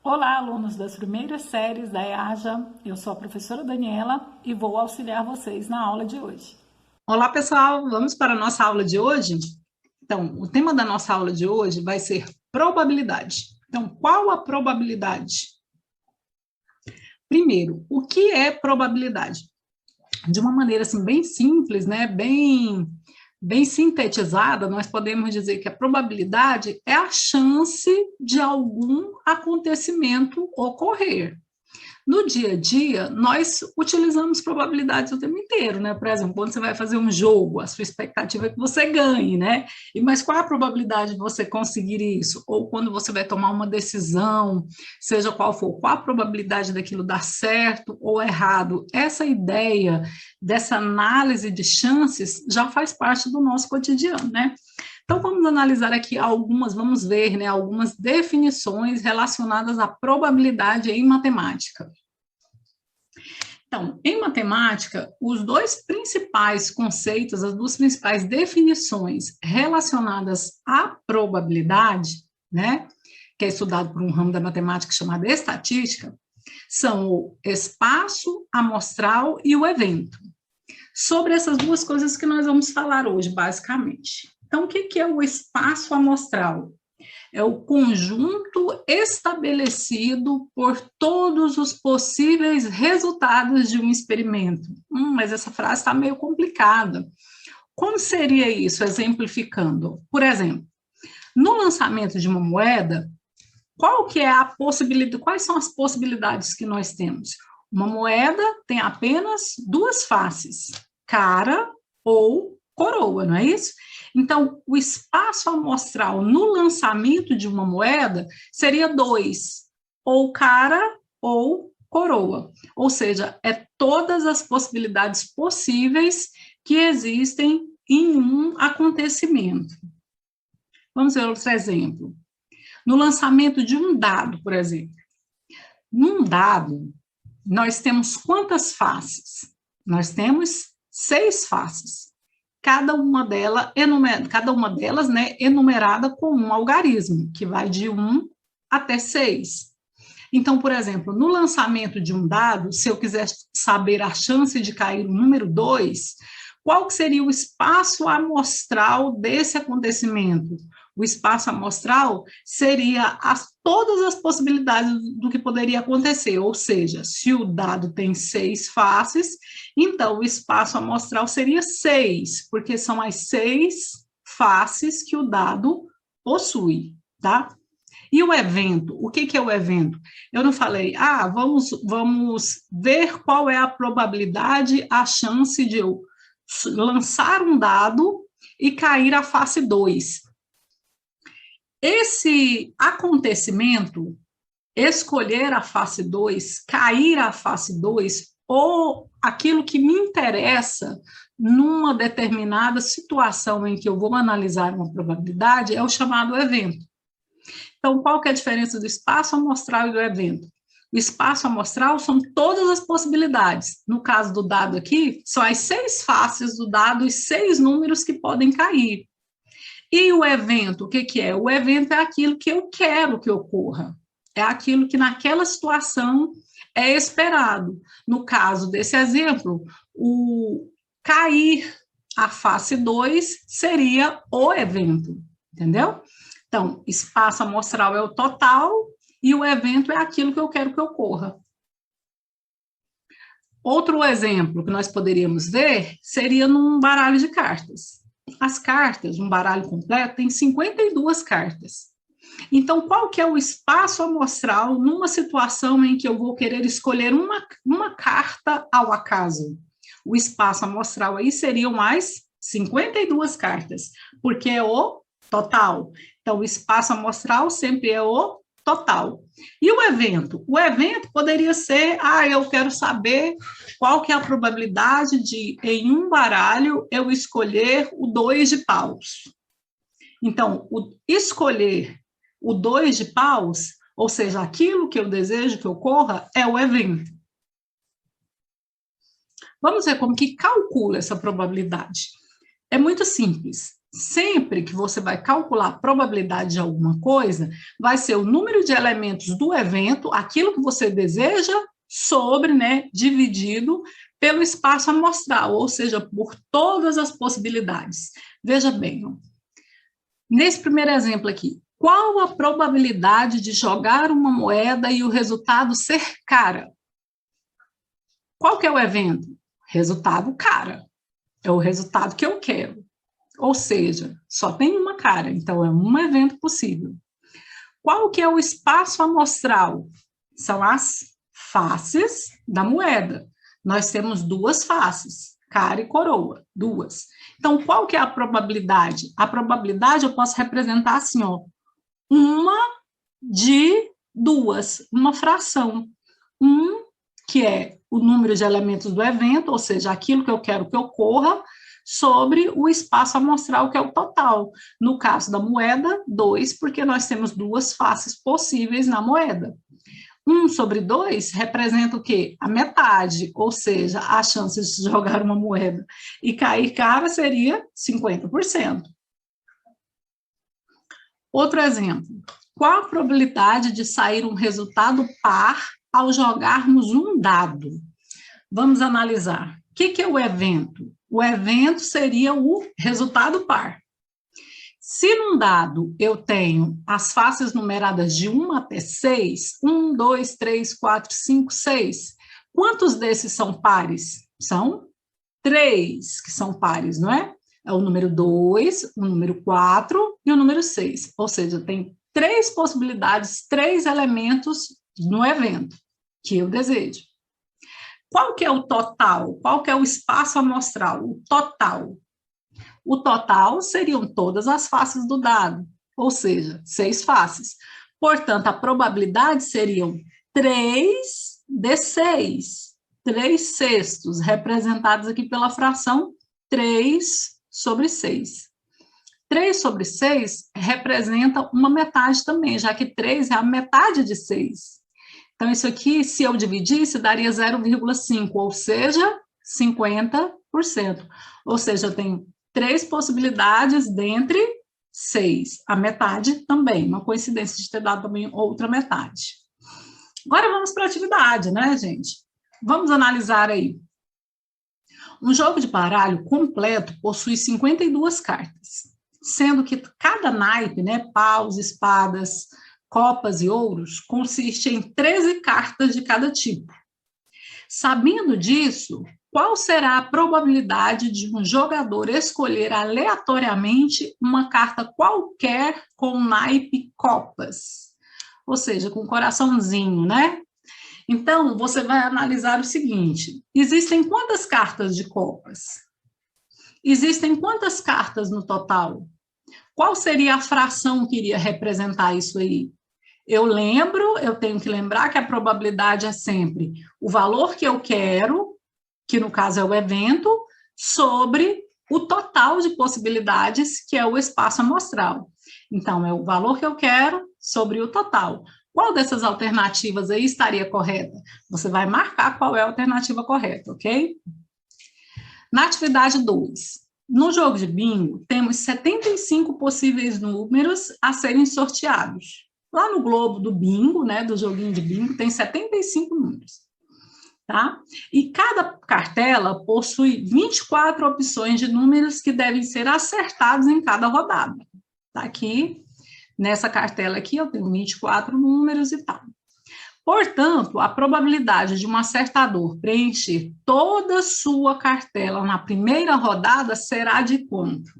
Olá, alunos das primeiras séries da EAJA, eu sou a professora Daniela e vou auxiliar vocês na aula de hoje. Olá, pessoal, vamos para a nossa aula de hoje? Então, o tema da nossa aula de hoje vai ser probabilidade. Então, qual a probabilidade? Primeiro, o que é probabilidade? De uma maneira assim bem simples, né, bem sintetizada, nós podemos dizer que a probabilidade é a chance de algum acontecimento ocorrer. No dia a dia, nós utilizamos probabilidades o tempo inteiro, né? Por exemplo, quando você vai fazer um jogo, a sua expectativa é que você ganhe, né? Mas qual a probabilidade de você conseguir isso? Ou quando você vai tomar uma decisão, seja qual for, qual a probabilidade daquilo dar certo ou errado? Essa ideia dessa análise de chances já faz parte do nosso cotidiano, né? Então, vamos analisar aqui vamos ver, né, algumas definições relacionadas à probabilidade em matemática. Então, em matemática, os dois principais conceitos, as duas principais definições relacionadas à probabilidade, né, que é estudado por um ramo da matemática chamado estatística, são o espaço amostral e o evento. Sobre essas duas coisas que nós vamos falar hoje, basicamente. Então, o que é o espaço amostral? É o conjunto estabelecido por todos os possíveis resultados de um experimento. Mas essa frase está meio complicada. Como seria isso, exemplificando? Por exemplo, no lançamento de uma moeda, quais são as possibilidades que nós temos? Uma moeda tem apenas duas faces, cara ou coroa, não é isso? Então, o espaço amostral no lançamento de uma moeda seria 2, ou cara ou coroa. Ou seja, é todas as possibilidades possíveis que existem em um acontecimento. Vamos ver outro exemplo. No lançamento de um dado, por exemplo. Num dado, nós temos quantas faces? Nós temos 6 faces. Cada uma delas, né, enumerada com um algarismo, que vai de 1 até 6. Então, por exemplo, no lançamento de um dado, se eu quiser saber a chance de cair o número 2, qual que seria o espaço amostral desse acontecimento? O espaço amostral seria todas as possibilidades do que poderia acontecer, ou seja, se o dado tem 6 faces, então o espaço amostral seria 6, porque são as 6 faces que o dado possui, tá? E o evento, o que é o evento? Eu não falei, vamos ver qual é a probabilidade, a chance de eu lançar um dado e cair a face 2. Esse acontecimento, escolher a face 2, cair a face 2, ou aquilo que me interessa numa determinada situação em que eu vou analisar uma probabilidade, é o chamado evento. Então, qual que é a diferença do espaço amostral e do evento? O espaço amostral são todas as possibilidades. No caso do dado aqui, são as 6 faces do dado e 6 números que podem cair. E o evento, o que é? O evento é aquilo que eu quero que ocorra. É aquilo que naquela situação é esperado. No caso desse exemplo, o cair a face 2 seria o evento, entendeu? Então, espaço amostral é o total e o evento é aquilo que eu quero que ocorra. Outro exemplo que nós poderíamos ver seria num baralho de cartas. As cartas, um baralho completo, tem 52 cartas. Então, qual que é o espaço amostral numa situação em que eu vou querer escolher uma carta ao acaso? O espaço amostral aí seriam as 52 cartas, porque é o total. Então, o espaço amostral sempre é o total. E o evento? O evento poderia ser, eu quero saber qual que é a probabilidade de, em um baralho, eu escolher o 2 de paus. Então, escolher o 2 de paus, ou seja, aquilo que eu desejo que ocorra, é o evento. Vamos ver como que calcula essa probabilidade. É muito simples. Sempre que você vai calcular a probabilidade de alguma coisa, vai ser o número de elementos do evento, aquilo que você deseja, sobre, né, dividido pelo espaço amostral, ou seja, por todas as possibilidades. Veja bem, ó. Nesse primeiro exemplo aqui, qual a probabilidade de jogar uma moeda e o resultado ser cara? Qual que é o evento? Resultado cara. É o resultado que eu quero. Ou seja, só tem uma cara, então é um evento possível. Qual que é o espaço amostral? São as faces da moeda. Nós temos duas faces, cara e coroa, duas. Então, qual que é a probabilidade? A probabilidade eu posso representar assim, ó, uma de duas, uma fração. Que é o número de elementos do evento, ou seja, aquilo que eu quero que ocorra, sobre o espaço amostral, que é o total. No caso da moeda, 2, porque nós temos duas faces possíveis na moeda. 1/2 representa o quê? A metade, ou seja, a chance de jogar uma moeda e cair cara seria 50%. Outro exemplo. Qual a probabilidade de sair um resultado par ao jogarmos um dado? Vamos analisar. O que é o evento? O evento seria o resultado par. Se num dado eu tenho as faces numeradas de 1 até 6, 1, 2, 3, 4, 5, 6, quantos desses são pares? São 3 que são pares, não é? É o número 2, o número 4 e o número 6. Ou seja, tem 3 possibilidades, 3 elementos no evento que eu desejo. Qual que é o total? Qual que é o espaço amostral? O total. O total seriam todas as faces do dado, ou seja, 6 faces. Portanto, a probabilidade seriam 3 de 6, 3 sextos, representados aqui pela fração 3/6. 3/6 representa uma metade também, já que 3 é a metade de 6. Então, isso aqui, se eu dividisse, daria 0,5, ou seja, 50%. Ou seja, eu tenho 3 possibilidades dentre 6. A metade também, uma coincidência de ter dado também outra metade. Agora vamos para a atividade, né, gente? Vamos analisar aí. Um jogo de baralho completo possui 52 cartas, sendo que cada naipe, né, paus, espadas, copas e ouros, consiste em 13 cartas de cada tipo. Sabendo disso, qual será a probabilidade de um jogador escolher aleatoriamente uma carta qualquer com naipe copas? Ou seja, com coraçãozinho, né? Então, você vai analisar o seguinte: existem quantas cartas de copas? Existem quantas cartas no total? Qual seria a fração que iria representar isso aí? Eu tenho que lembrar que a probabilidade é sempre o valor que eu quero, que no caso é o evento, sobre o total de possibilidades, que é o espaço amostral. Então, é o valor que eu quero sobre o total. Qual dessas alternativas aí estaria correta? Você vai marcar qual é a alternativa correta, ok? Na atividade 2, no jogo de bingo, temos 75 possíveis números a serem sorteados. Lá no globo do bingo, né, do joguinho de bingo, tem 75 números, tá? E cada cartela possui 24 opções de números que devem ser acertados em cada rodada. Tá aqui, nessa cartela aqui, eu tenho 24 números e tal. Portanto, a probabilidade de um acertador preencher toda a sua cartela na primeira rodada será de quanto?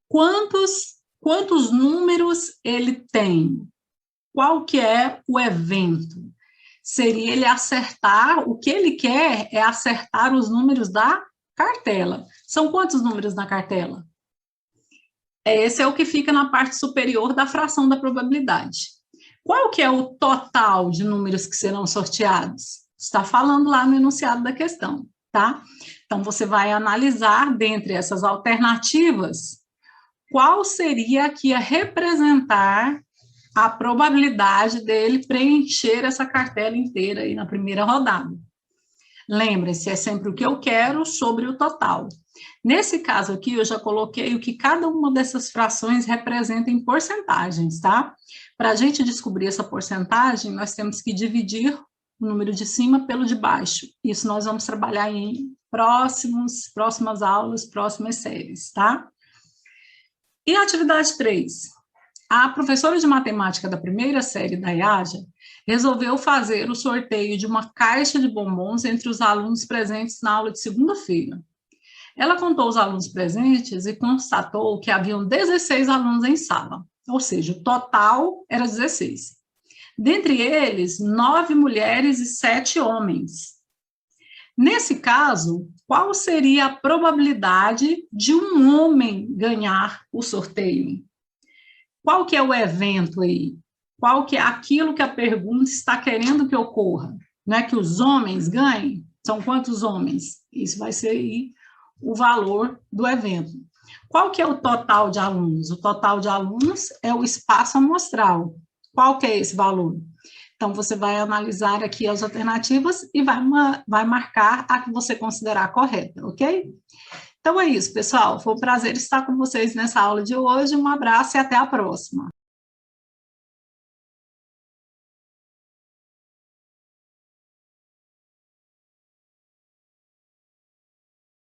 Quantos números ele tem? Qual que é o evento? Seria ele acertar, o que ele quer é acertar os números da cartela. São quantos números na cartela? Esse é o que fica na parte superior da fração da probabilidade. Qual que é o total de números que serão sorteados? Está falando lá no enunciado da questão, tá? Então, você vai analisar dentre essas alternativas qual seria a que ia representar a probabilidade dele preencher essa cartela inteira aí na primeira rodada. Lembre-se, é sempre o que eu quero sobre o total. Nesse caso aqui, eu já coloquei o que cada uma dessas frações representa em porcentagens, tá? Para a gente descobrir essa porcentagem, nós temos que dividir o número de cima pelo de baixo. Isso nós vamos trabalhar em próximas aulas, próximas séries, tá? E a atividade 3? A professora de matemática da primeira série da IAJA resolveu fazer o sorteio de uma caixa de bombons entre os alunos presentes na aula de segunda-feira. Ela contou os alunos presentes e constatou que haviam 16 alunos em sala, ou seja, o total era 16. Dentre eles, 9 mulheres e 7 homens. Nesse caso, qual seria a probabilidade de um homem ganhar o sorteio? Qual que é o evento aí? Qual que é aquilo que a pergunta está querendo que ocorra? Não é que os homens ganhem? São quantos homens? Isso vai ser aí o valor do evento. Qual que é o total de alunos? O total de alunos é o espaço amostral. Qual que é esse valor? Então, você vai analisar aqui as alternativas e vai marcar a que você considerar correta, ok? Então é isso, pessoal. Foi um prazer estar com vocês nessa aula de hoje. Um abraço e até a próxima.